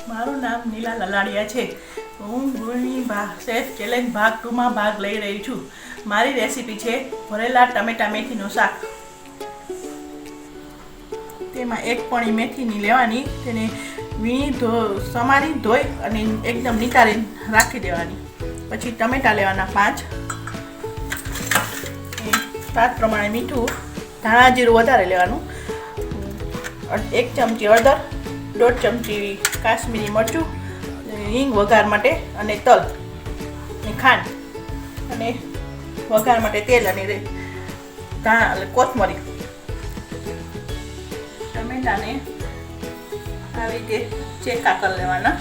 મારું નામ નીલા લલાડિયા છે. હું ગૃહિણી શેફ ચેલેન્જ ભાગ 2માં ભાગ લઈ રહી છું. મારી રેસીપી છે ભરેલા ટમેટા મેથીનું શાક. તેમાં એક પણી મેથીની લેવાની, તેને વીણી સમારી ધોઈ અને એકદમ નિતારી રાખી દેવાની. પછી ટમેટા લેવાના 5, સ્વાદ પ્રમાણે મીઠું, ધાણા જીરું વધારે લેવાનું, 1 ચમચી હળદર, 1.5 ચમચી કાશ્મીરી મરચું, હિંગ વઘાર માટે, અને તલ અને ખાંડ, અને વઘાર માટે તેલ અને કોથમરી. ટમેટાને આવી રીતે ચેકા કરી લેવાના.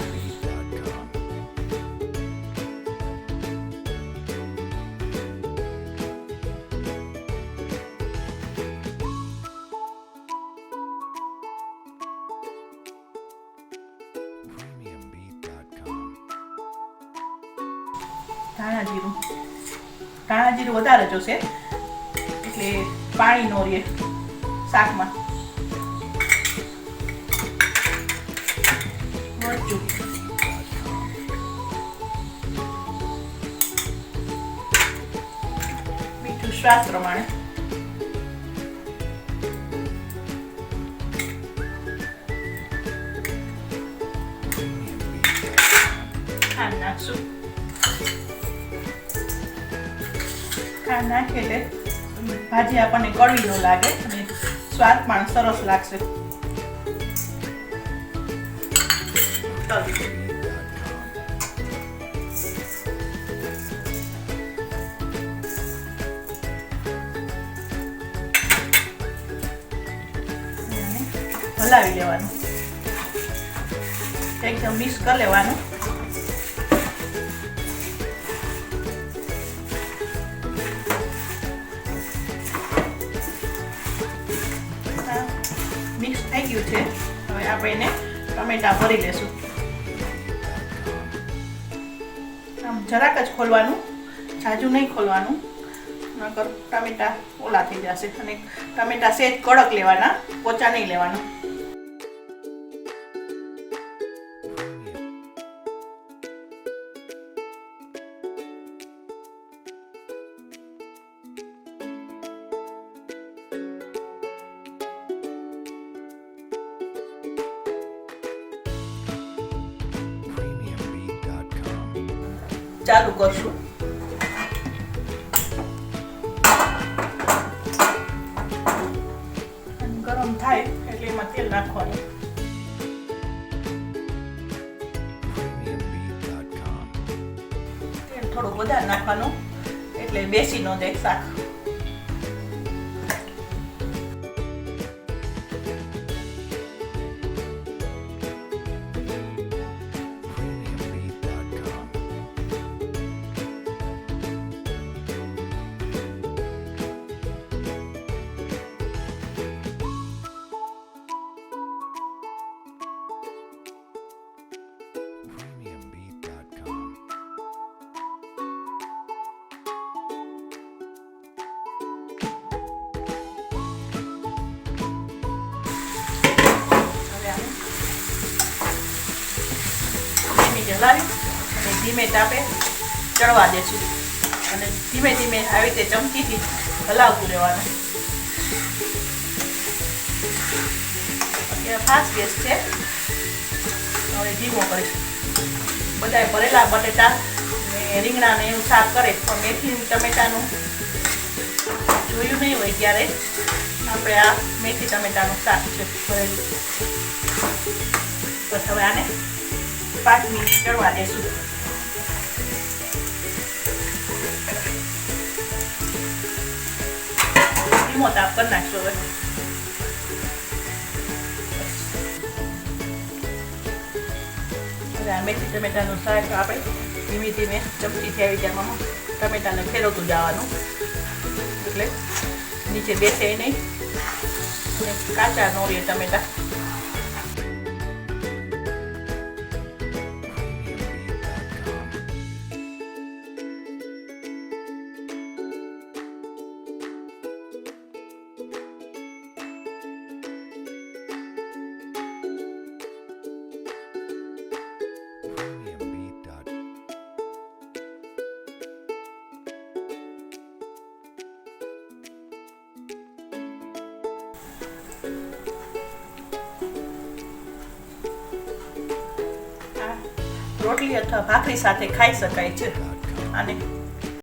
ધાણા જીરું વધારે જોશે, એટલે પાણી નો રહે શાકમાં. મરચું, મીઠું સ્વાદ પ્રમાણે, ખાંડ નાખશું. ખાંડ નાખીએ એટલે ભાજી આપણને કડવી ન લાગે અને સ્વાદ પણ સરસ લાગશે. હલાવી લેવાનું, એકદમ મિક્સ કરી લેવાનું. મિક્સ થઈ ગયું છે. હવે આપણે એને ટમેટા ભરી લેશું. આમ જરાક જ ખોલવાનું, જાજુ નહીં ખોલવાનું, નકર ટમેટા ઓલા થઈ જશે. અને ટમેટા સેજ કડક લેવાના, પોચા નહીં લેવાના. ચાલુ કરશું. ગરમ થાય એટલે એમાં તેલ નાખવાનું. તેલ થોડું વધારે નાખવાનું, એટલે બેસી ન જાય શાક. હલાવી અને ધીમે તાપે ચડવા દેશું, અને ધીમે ધીમે આવી રીતે ચમચીથી હલાવતું રહેવાનું. અત્યારે ફાસ્ટ ગેસ છે, હવે ધીમો કરીશું. બધાય ભરેલા બટેટા ને રીંગણા ને એવું શાક કરે, પણ મેથી ટમેટાનું જોયું નહીં હોય ત્યારે આપણે આ મેથી ટમેટાનું શાક છે ભરેલું. બસ હવે આને 5 મિનિટ ચડવા દેશું. ધીમો તાપ કરી નાખશો. હવે આ મેથી ટમેટાનું શાક આપણે ધીમે ધીમે ચમચીથી આવી જાય ટમેટાને ફેરવતું જવાનું, એટલે નીચે બેસે નહીં અને કાચા ન રહે ટમેટા. રોટલી અથવા ભાખરી સાથે ખાઈ શકાય છે. આને